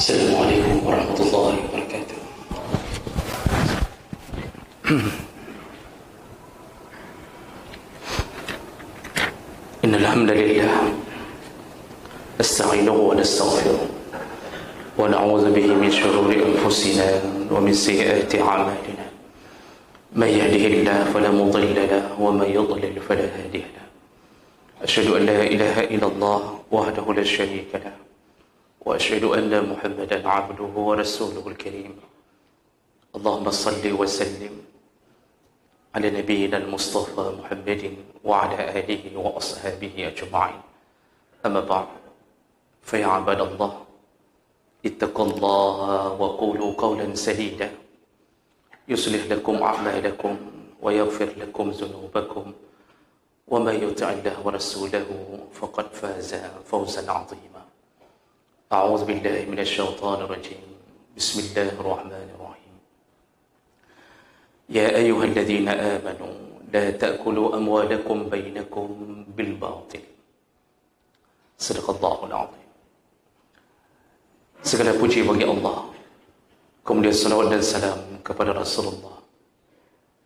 السلام عليكم ورحمة الله وبركاته. إن الحمد لله نستعينه ونستغفره ونعوذ به من شرور أنفسنا ومن سيئات أعمالنا. من يهده الله فلا مضل له ومن يضلل فلا هادي له. أشهد أن لا إله إلا الله وحده لا شريك له، وأشهد أن محمدا عبده ورسوله الكريم. اللهم صل وسلم على نبينا المصطفى محمد وعلى آله وأصحابه أجمعين. أما بعد، فيا عباد الله، اتقوا الله وقولوا قولا سديدا يصلح لكم أعمالكم ويغفر لكم ذنوبكم، ومن يطع الله ورسوله فقد فاز فوزا عظيما. أعوذ بالله من الشيطان الرجيم. بسم الله الرحمن الرحيم. يا أيها الذين آمنوا لا تأكلوا أموالكم بينكم بالباطل. صدق الله العظيم. Segala puji bagi Allah, kemudian salawat dan salam kepada Rasulullah,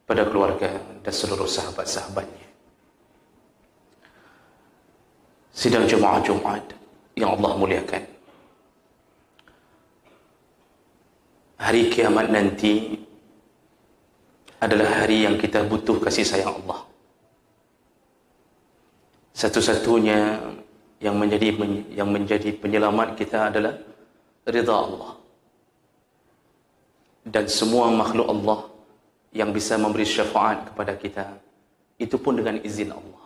pada keluarga dan seluruh sahabat-sahabatnya. Sidang Jemaah Jumat yang Allah muliakan, hari kiamat nanti adalah hari yang kita butuh kasih sayang Allah. Satu-satunya yang menjadi penyelamat kita adalah ridha Allah. Dan semua makhluk Allah yang bisa memberi syafaat kepada kita, itu pun dengan izin Allah.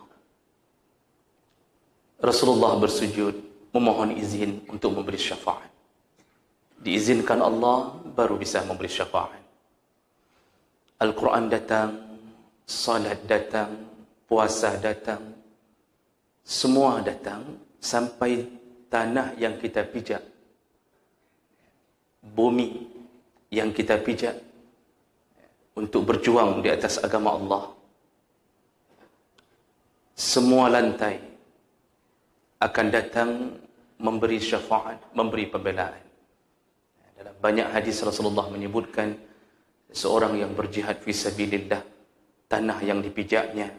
Rasulullah bersujud memohon izin untuk memberi syafaat. Diizinkan Allah baru bisa memberi syafaat. Al-Quran datang, salat datang, puasa datang, semua datang sampai tanah yang kita pijak, bumi yang kita pijak untuk berjuang di atas agama Allah. Semua lantai akan datang memberi syafaat, memberi pembelaan. Dalam banyak hadis Rasulullah menyebutkan seorang yang berjihad fi sabilillah, tanah yang dipijaknya,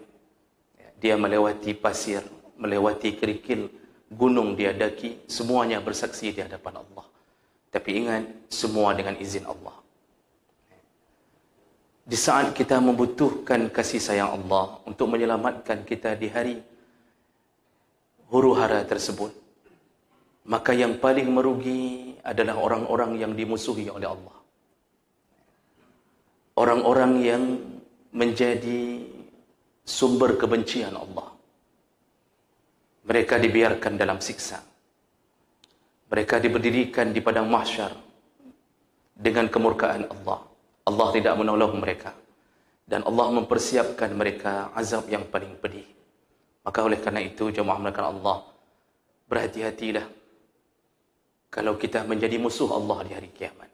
dia melewati pasir, melewati kerikil, gunung dia daki, semuanya bersaksi di hadapan Allah. Tapi ingat, semua dengan izin Allah. Di saat kita membutuhkan kasih sayang Allah untuk menyelamatkan kita di hari huru-hara tersebut, maka yang paling merugi adalah orang-orang yang dimusuhi oleh Allah. Orang-orang yang menjadi sumber kebencian Allah. Mereka dibiarkan dalam siksa. Mereka diberdirikan di padang mahsyar dengan kemurkaan Allah. Allah tidak menolong mereka. Dan Allah mempersiapkan mereka azab yang paling pedih. Maka oleh karena itu, jemaah melakukan Allah, berhati-hatilah kalau kita menjadi musuh Allah di hari kiamat.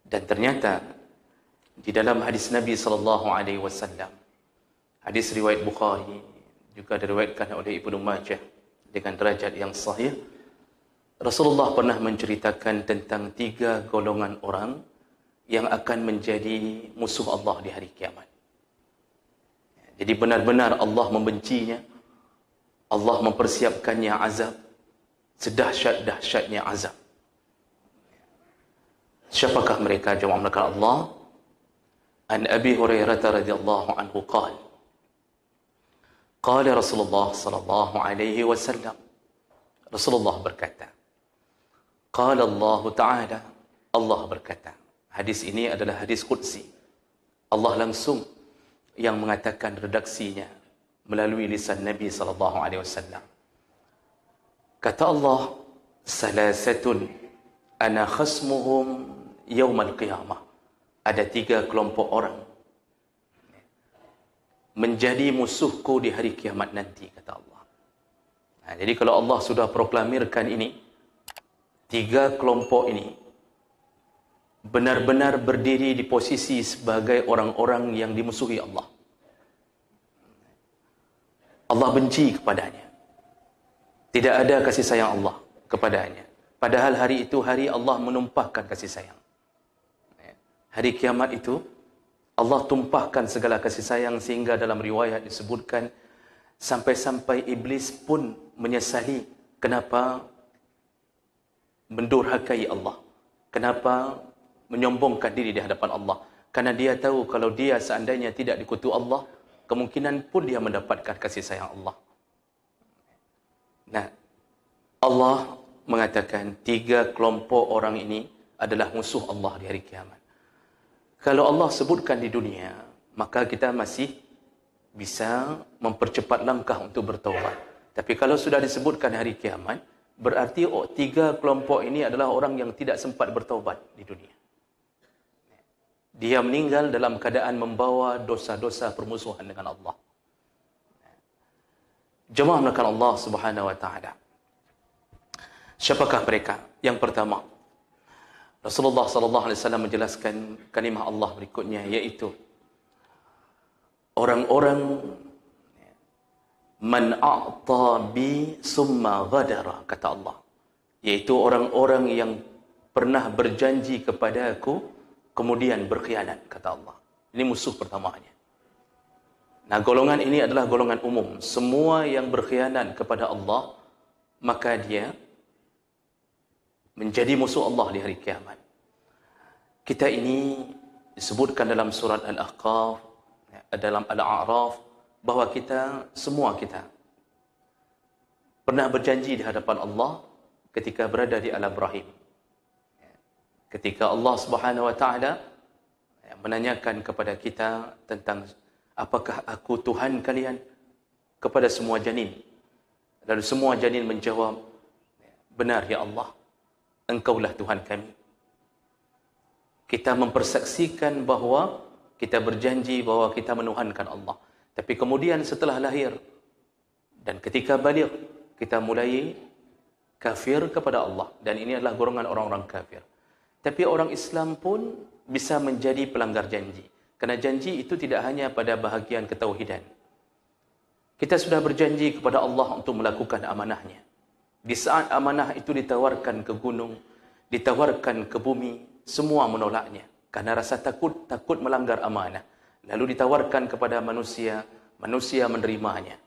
Dan ternyata di dalam hadis Nabi SAW, hadis riwayat Bukhari, juga diriwayatkan oleh Ibnu Majah dengan derajat yang sahih, Rasulullah pernah menceritakan tentang 3 golongan orang yang akan menjadi musuh Allah di hari kiamat. Jadi benar-benar Allah membencinya, Allah mempersiapkannya azab, sedahsyat-dahsyatnya azab. Siapakah mereka, jemaah melakukan Allah? An Abi Hurairah radhiyallahu anhu qala, qala Rasulullah sallallahu alaihi wasallam, Rasulullah berkata, qala Allah Ta'ala, Allah berkata. Hadis ini adalah hadis qudsi. Allah langsung yang mengatakan redaksinya melalui lisan Nabi sallallahu alaihi wasallam. Kata Allah, salasatun ana khasmuhum yaumal qiyamah. Ada 3 kelompok orang menjadi musuhku di hari kiamat nanti, kata Allah. Jadi kalau Allah sudah proklamirkan ini, 3 kelompok ini benar-benar berdiri di posisi sebagai orang-orang yang dimusuhi Allah. Allah benci kepadanya. Tidak ada kasih sayang Allah kepadanya. Padahal hari itu hari Allah menumpahkan kasih sayang. Hari kiamat itu Allah tumpahkan segala kasih sayang, sehingga dalam riwayat disebutkan sampai-sampai iblis pun menyesali kenapa mendurhakai Allah, kenapa menyombongkan diri di hadapan Allah. Karena dia tahu kalau dia seandainya tidak dikutu Allah, kemungkinan pun dia mendapatkan kasih sayang Allah. Nah, Allah mengatakan 3 kelompok orang ini adalah musuh Allah di hari kiamat. Kalau Allah sebutkan di dunia, maka kita masih bisa mempercepat langkah untuk bertaubat. Tapi kalau sudah disebutkan hari kiamat, berarti 3 kelompok ini adalah orang yang tidak sempat bertaubat di dunia. Dia meninggal dalam keadaan membawa dosa-dosa permusuhan dengan Allah. Jemaah melakukan Allah Subhanahu wa taala. Siapakah mereka? Yang pertama, Rasulullah sallallahu alaihi wasallam menjelaskan kalimah Allah berikutnya, yaitu orang-orang man a'ta bi summa ghadara, kata Allah, yaitu orang-orang yang pernah berjanji kepada aku kemudian berkhianat, kata Allah. Ini musuh pertamanya. Nah, golongan ini adalah golongan umum. Semua yang berkhianat kepada Allah, maka dia menjadi musuh Allah di hari kiamat. Kita ini disebutkan dalam surat Al-Ahqaf, dalam Al-A'raf, bahwa semua kita pernah berjanji di hadapan Allah ketika berada di alam rahim. Ketika Allah Subhanahu wa taala menanyakan kepada kita tentang apakah aku Tuhan kalian, kepada semua janin. Lalu semua janin menjawab, benar ya Allah, Engkaulah Tuhan kami. Kita mempersaksikan bahawa kita berjanji bahawa kita menuhankan Allah. Tapi kemudian setelah lahir dan ketika balik, kita mulai kafir kepada Allah. Dan ini adalah golongan orang-orang kafir. Tapi orang Islam pun bisa menjadi pelanggar janji. Kerana janji itu tidak hanya pada bahagian ketauhidan. Kita sudah berjanji kepada Allah untuk melakukan amanahnya. Di saat amanah itu ditawarkan ke gunung, ditawarkan ke bumi, semua menolaknya. Karena rasa takut melanggar amanah. Lalu ditawarkan kepada manusia, manusia menerimanya.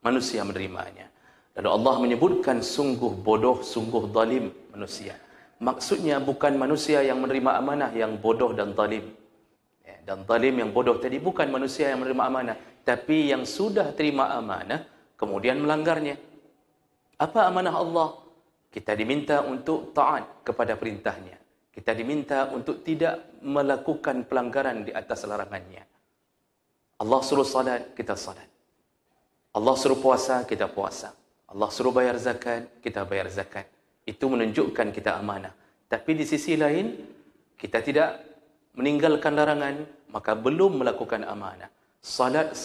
Manusia menerimanya. Lalu Allah menyebutkan sungguh bodoh, sungguh zalim manusia. Maksudnya bukan manusia yang menerima amanah yang bodoh dan zalim. Dan zalim yang bodoh tadi bukan manusia yang menerima amanah, tapi yang sudah terima amanah kemudian melanggarnya. Apa amanah Allah? Kita diminta untuk taat kepada perintahnya. Kita diminta untuk tidak melakukan pelanggaran di atas larangannya. Allah suruh salat, kita salat. Allah suruh puasa, kita puasa. Allah suruh bayar zakat, kita bayar zakat. Itu menunjukkan kita amanah. Tapi di sisi lain, kita tidak meninggalkan larangan, maka belum melakukan amanah. Salat,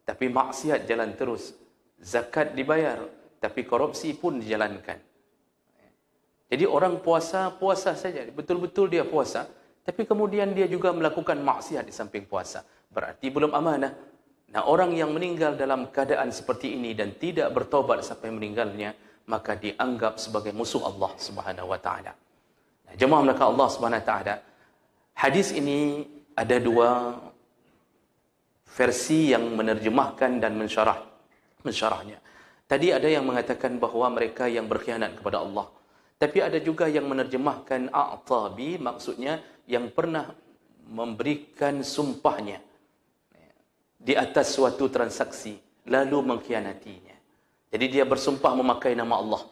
tapi maksiat jalan terus. Zakat dibayar, tapi korupsi pun dijalankan. Jadi orang puasa saja. Betul-betul dia puasa, tapi kemudian dia juga melakukan maksiat di samping puasa. Berarti belum amanah. Nah, orang yang meninggal dalam keadaan seperti ini dan tidak bertobat sampai meninggalnya, maka dianggap sebagai musuh Allah Subhanahu wa taala. Nah, jemaah melakukan Allah Subhanahu wa taala, hadis ini ada 2 versi yang menerjemahkan dan mensyarahnya. Tadi ada yang mengatakan bahawa mereka yang berkhianat kepada Allah. Tapi ada juga yang menerjemahkan a'tabi, maksudnya yang pernah memberikan sumpahnya di atas suatu transaksi lalu mengkhianatinya. Jadi dia bersumpah memakai nama Allah,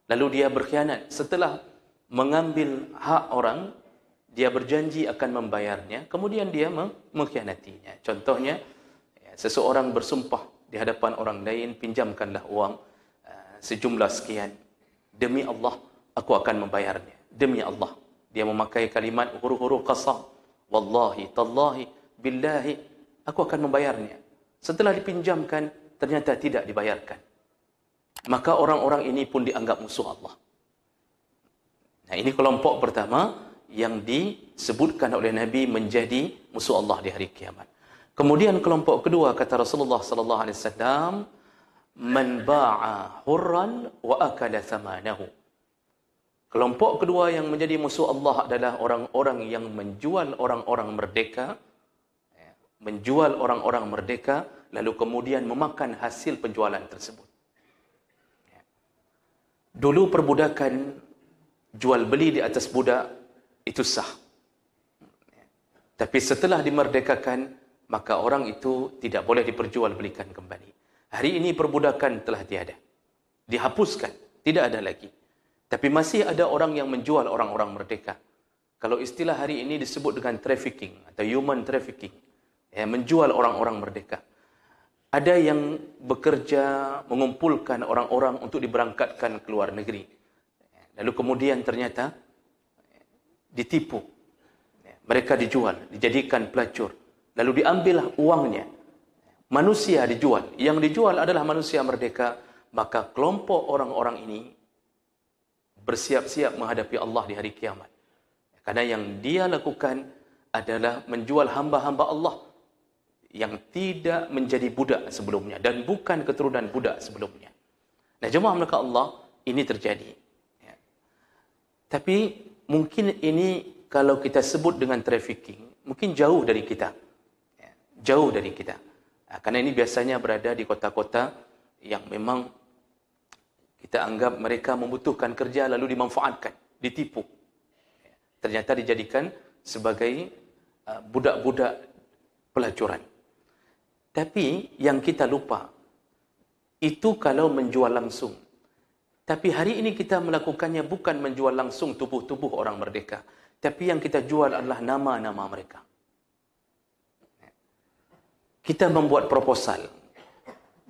lalu dia berkhianat. Setelah mengambil hak orang, dia berjanji akan membayarnya, kemudian dia mengkhianatinya. Contohnya, seseorang bersumpah di hadapan orang lain, pinjamkanlah uang sejumlah sekian. Demi Allah, aku akan membayarnya. Demi Allah. Dia memakai kalimat huruf-huruf qasam. Wallahi, tallahi, billahi, aku akan membayarnya. Setelah dipinjamkan, ternyata tidak dibayarkan. Maka orang-orang ini pun dianggap musuh Allah. Nah, ini kelompok pertama yang disebutkan oleh Nabi menjadi musuh Allah di hari kiamat. Kemudian kelompok kedua, kata Rasulullah sallallahu alaihi wasallam, man ba'a hurran wa akala thamanahu. Kelompok kedua yang menjadi musuh Allah adalah orang-orang yang menjual orang-orang merdeka, menjual orang-orang merdeka, lalu kemudian memakan hasil penjualan tersebut. Dulu perbudakan, jual beli di atas budak, itu sah. Tapi setelah dimerdekakan, maka orang itu tidak boleh diperjualbelikan kembali. Hari ini perbudakan telah tiada. Dihapuskan, tidak ada lagi. Tapi masih ada orang yang menjual orang-orang merdeka. Kalau istilah hari ini disebut dengan trafficking atau human trafficking, menjual orang-orang merdeka. Ada yang bekerja mengumpulkan orang-orang untuk diberangkatkan ke luar negeri. Lalu kemudian ternyata ditipu. Mereka dijual, dijadikan pelacur. Lalu diambillah uangnya. Manusia dijual. Yang dijual adalah manusia merdeka. Maka kelompok orang-orang ini bersiap-siap menghadapi Allah di hari kiamat. Karena yang dia lakukan adalah menjual hamba-hamba Allah yang tidak menjadi budak sebelumnya dan bukan keturunan budak sebelumnya. Nah, jemaah maka Allah, ini terjadi. Ya. Tapi mungkin ini kalau kita sebut dengan trafficking, mungkin jauh dari kita. Ya, jauh dari kita. Nah, karena ini biasanya berada di kota-kota yang memang kita anggap mereka membutuhkan kerja lalu dimanfaatkan, ditipu. Ya, ternyata dijadikan sebagai budak-budak pelacuran. Tapi yang kita lupa, itu kalau menjual langsung. Tapi hari ini kita melakukannya bukan menjual langsung tubuh-tubuh orang merdeka. Tapi yang kita jual adalah nama-nama mereka. Kita membuat proposal.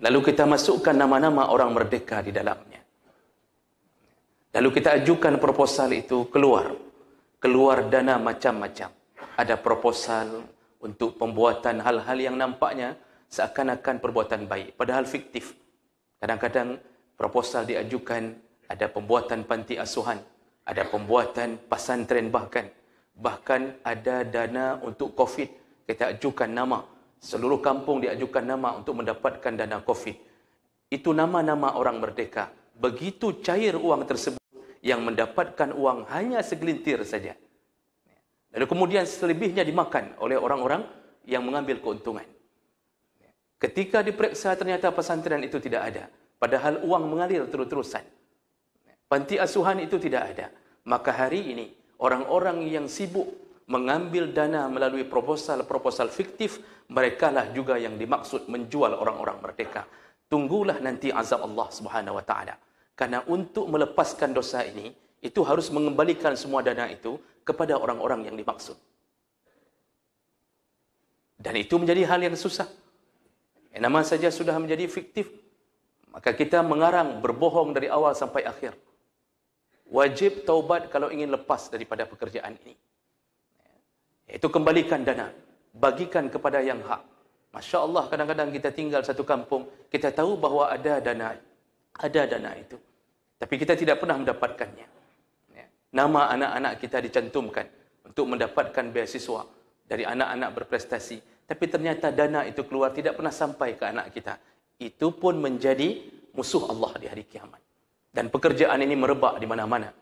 Lalu kita masukkan nama-nama orang merdeka di dalamnya. Lalu kita ajukan proposal itu keluar. Keluar dana macam-macam. Ada proposal untuk pembuatan hal-hal yang nampaknya seakan-akan perbuatan baik, padahal fiktif. Kadang-kadang proposal diajukan, ada pembuatan panti asuhan, ada pembuatan pesantren bahkan ada dana untuk COVID. Kita ajukan nama, seluruh kampung diajukan nama untuk mendapatkan dana COVID. Itu nama-nama orang merdeka. Begitu cair uang tersebut, yang mendapatkan uang hanya segelintir saja. Lalu kemudian selebihnya dimakan oleh orang-orang yang mengambil keuntungan. Ketika diperiksa ternyata pesantren itu tidak ada. Padahal uang mengalir terus-terusan. Panti asuhan itu tidak ada. Maka hari ini orang-orang yang sibuk mengambil dana melalui proposal fiktif, merekalah juga yang dimaksud menjual orang-orang merdeka. Tunggulah nanti azab Allah Subhanahu wa taala. Karena untuk melepaskan dosa ini, itu harus mengembalikan semua dana itu kepada orang-orang yang dimaksud. Dan itu menjadi hal yang susah. Nama saja sudah menjadi fiktif. Maka kita mengarang berbohong dari awal sampai akhir. Wajib taubat kalau ingin lepas daripada pekerjaan ini. Itu kembalikan dana. Bagikan kepada yang hak. Masya Allah, kadang-kadang kita tinggal satu kampung, kita tahu bahawa ada dana itu. Tapi kita tidak pernah mendapatkannya. Nama anak-anak kita dicantumkan untuk mendapatkan beasiswa dari anak-anak berprestasi. Tapi ternyata dana itu keluar tidak pernah sampai ke anak kita. Itu pun menjadi musuh Allah di hari kiamat. Dan pekerjaan ini merebak di mana-mana.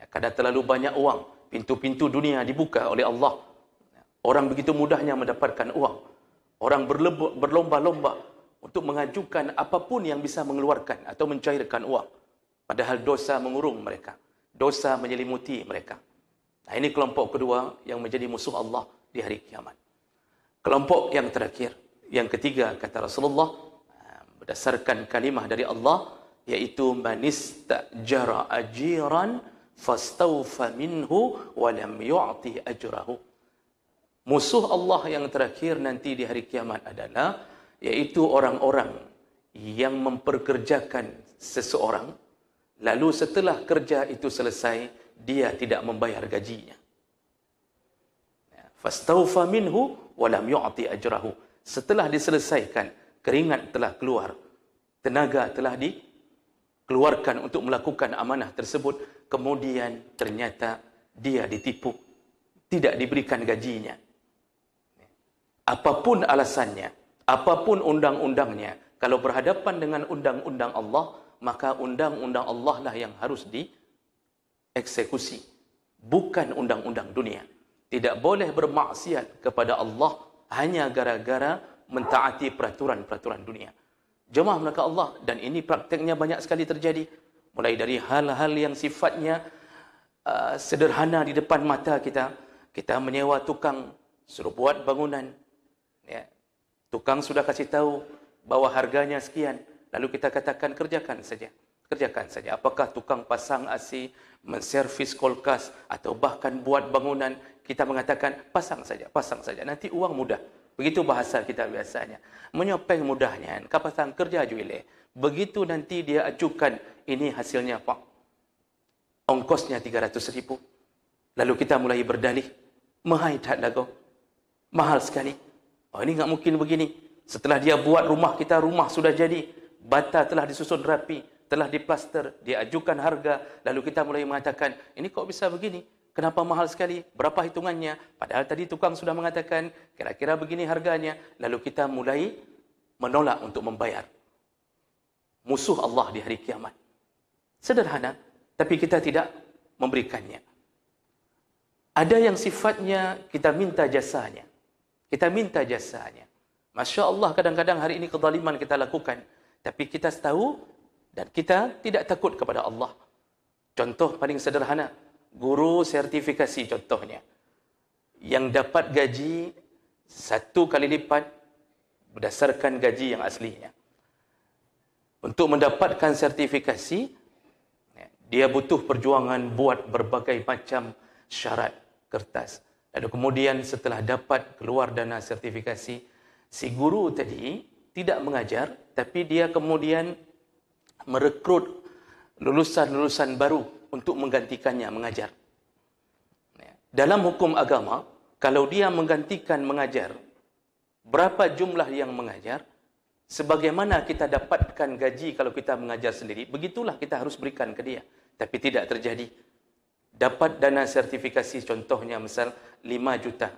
Kadang terlalu banyak uang. Pintu-pintu dunia dibuka oleh Allah. Orang begitu mudahnya mendapatkan uang. Orang berlomba-lomba untuk mengajukan apapun yang bisa mengeluarkan atau mencairkan uang. Padahal dosa mengurung mereka. Dosa menyelimuti mereka. Nah, ini kelompok kedua yang menjadi musuh Allah di hari kiamat. Kelompok yang terakhir, yang ketiga, kata Rasulullah, berdasarkan kalimah dari Allah, yaitu manistajara ajiran fastawfa minhu wa lam yu'ti ajrahu. Musuh Allah yang terakhir nanti di hari kiamat adalah, yaitu orang-orang yang memperkerjakan seseorang, lalu setelah kerja itu selesai, dia tidak membayar gajinya. Fastawfa minhu wa lam yu'ti ajrahu. Setelah diselesaikan, keringat telah keluar, tenaga telah dikeluarkan untuk melakukan amanah tersebut, kemudian ternyata dia ditipu, tidak diberikan gajinya. Apapun alasannya, apapun undang-undangnya, kalau berhadapan dengan undang-undang Allah, maka undang-undang Allah lah yang harus eksekusi, bukan undang-undang dunia. Tidak boleh bermaksiat kepada Allah hanya gara-gara mentaati peraturan-peraturan dunia. Jemaah maka Allah, dan ini praktiknya banyak sekali terjadi. Mulai dari hal-hal yang sifatnya sederhana di depan mata kita. Kita menyewa tukang, suruh buat bangunan. Ya. Tukang sudah kasih tahu bahwa harganya sekian. Lalu kita katakan kerjakan saja. Kerjakan saja. Apakah tukang pasang AC, menservis kulkas, atau bahkan buat bangunan, kita mengatakan pasang saja, nanti uang mudah. Begitu bahasa kita biasanya. Menyopeng mudahnya, kapasang kerja juile. Begitu nanti dia ajukan, ini hasilnya Pak. Ongkosnya 300.000. Lalu kita mulai berdalih, mahal tak lagu. Mahal sekali. Oh, ini enggak mungkin begini. Setelah dia buat rumah kita, rumah sudah jadi. Bata telah disusun rapi, telah diplaster, dia ajukan harga, lalu kita mulai mengatakan, ini kok bisa begini? Kenapa mahal sekali? Berapa hitungannya? Padahal tadi tukang sudah mengatakan, kira-kira begini harganya. Lalu kita mulai menolak untuk membayar. Musuh Allah di hari kiamat. Sederhana, tapi kita tidak memberikannya. Ada yang sifatnya kita minta jasanya. Kita minta jasanya. Masya Allah, kadang-kadang hari ini kezaliman kita lakukan. Tapi kita tahu dan kita tidak takut kepada Allah. Contoh paling sederhana, guru sertifikasi contohnya. Yang dapat gaji 1 kali lipat berdasarkan gaji yang aslinya. Untuk mendapatkan sertifikasi, dia butuh perjuangan buat berbagai macam syarat kertas. Lalu kemudian setelah dapat keluar dana sertifikasi, si guru tadi tidak mengajar, tapi dia kemudian merekrut lulusan-lulusan baru untuk menggantikannya mengajar. Dalam hukum agama, kalau dia menggantikan mengajar, berapa jumlah yang mengajar, sebagaimana kita dapatkan gaji kalau kita mengajar sendiri, begitulah kita harus berikan ke dia. Tapi tidak terjadi. Dapat dana sertifikasi contohnya misal 5 juta.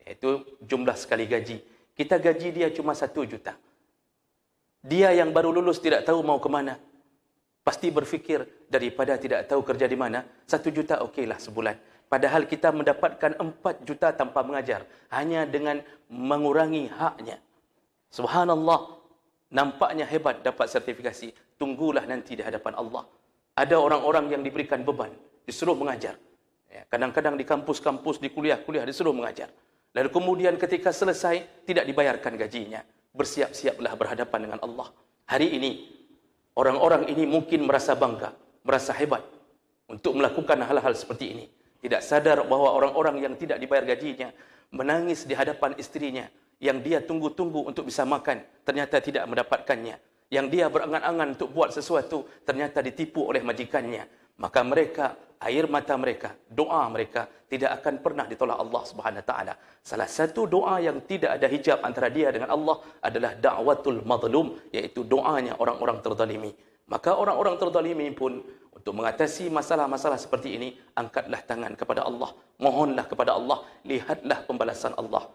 Itu jumlah sekali gaji. Kita gaji dia cuma 1 juta. Dia yang baru lulus tidak tahu mau ke mana. Pasti berfikir daripada tidak tahu kerja di mana, 1 juta okeylah sebulan. Padahal kita mendapatkan 4 juta tanpa mengajar. Hanya dengan mengurangi haknya. Subhanallah. Nampaknya hebat dapat sertifikasi. Tunggulah nanti di hadapan Allah. Ada orang-orang yang diberikan beban. Disuruh mengajar. Kadang-kadang di kampus-kampus, di kuliah-kuliah disuruh mengajar. Lalu kemudian ketika selesai, tidak dibayarkan gajinya. Bersiap-siaplah berhadapan dengan Allah. Hari ini, orang-orang ini mungkin merasa bangga, merasa hebat untuk melakukan hal-hal seperti ini. Tidak sadar bahwa orang-orang yang tidak dibayar gajinya, menangis di hadapan istrinya, yang dia tunggu-tunggu untuk bisa makan, ternyata tidak mendapatkannya. Yang dia berangan-angan untuk buat sesuatu, ternyata ditipu oleh majikannya. Maka mereka, air mata mereka, doa mereka tidak akan pernah ditolak Allah Subhanahu Wa Taala. Salah satu doa yang tidak ada hijab antara dia dengan Allah adalah da'watul mazlum, iaitu doanya orang-orang terzalimi. Maka orang-orang terzalimi pun untuk mengatasi masalah-masalah seperti ini, angkatlah tangan kepada Allah, mohonlah kepada Allah, lihatlah pembalasan Allah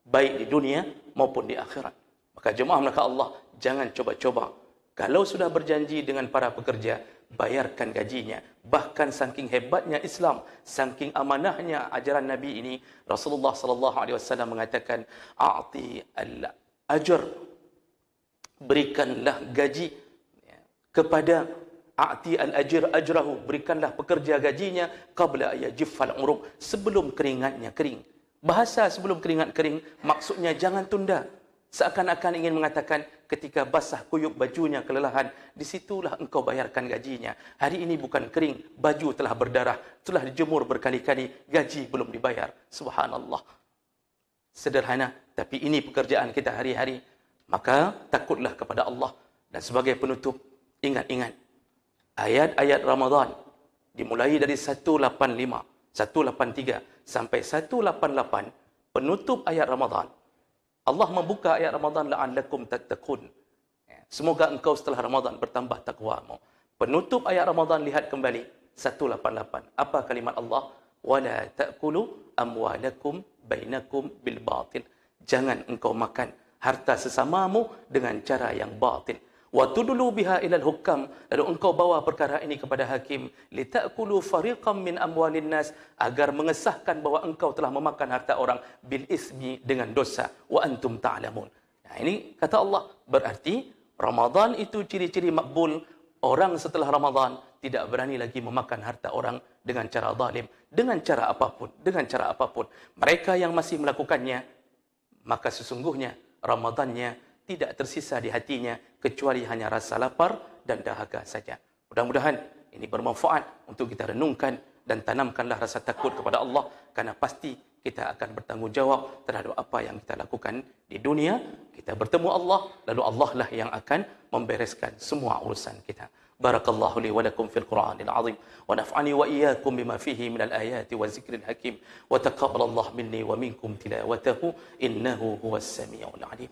baik di dunia maupun di akhirat. Maka jemaah maka Allah, jangan coba-coba. Kalau sudah berjanji dengan para pekerja, bayarkan gajinya. Bahkan saking hebatnya Islam, saking amanahnya ajaran Nabi ini, Rasulullah sallallahu alaihi wasallam mengatakan, "A'ti al-ajr." Berikanlah gaji kepada a'ti al-ajr ajrahu, berikanlah pekerja gajinya qabla yajfal uruq, sebelum keringatnya kering. Bahasa sebelum keringat kering maksudnya jangan tunda. Seakan-akan ingin mengatakan ketika basah kuyup bajunya kelelahan, disitulah engkau bayarkan gajinya. Hari ini bukan kering, baju telah berdarah, telah dijemur berkali-kali, gaji belum dibayar. Subhanallah. Sederhana, tapi ini pekerjaan kita hari-hari. Maka takutlah kepada Allah. Dan sebagai penutup, ingat-ingat ayat-ayat Ramadan dimulai dari 185, 183 sampai 188, penutup ayat Ramadan. Allah membuka ayat Ramadan, la'allakum tattaqun. Semoga engkau setelah Ramadan bertambah takwamu. Penutup ayat Ramadan, lihat kembali 188. Apa kalimat Allah? Wala ta'kulu amwalakum bainakum bil batil. Jangan engkau makan harta sesamamu dengan cara yang batil. wa tudlu biha ilal hukam, lalu engkau bawa perkara ini kepada hakim, litakulu fariqam min amwalin nas, agar mengesahkan bahawa engkau telah memakan harta orang bil ismi, dengan dosa, wa antum ta'lamun. Nah, ini kata Allah, berarti Ramadan itu ciri-ciri makbul. Orang setelah Ramadan tidak berani lagi memakan harta orang dengan cara zalim, dengan cara apapun. Mereka yang masih melakukannya, maka sesungguhnya Ramadannya tidak tersisa di hatinya kecuali hanya rasa lapar dan dahaga saja. Mudah-mudahan ini bermanfaat untuk kita renungkan dan tanamkanlah rasa takut kepada Allah, karena pasti kita akan bertanggungjawab terhadap apa yang kita lakukan di dunia. Kita bertemu Allah, lalu Allah lah yang akan membereskan semua urusan kita. Barakallahu li wa lakum fil Qur'anil azim wa naf'ani wa iyyakum bima fihi minal ayati wa zikril hakim wa taqabbalallahu minni wa minkum tilawatahu innahu huwas samiul alim.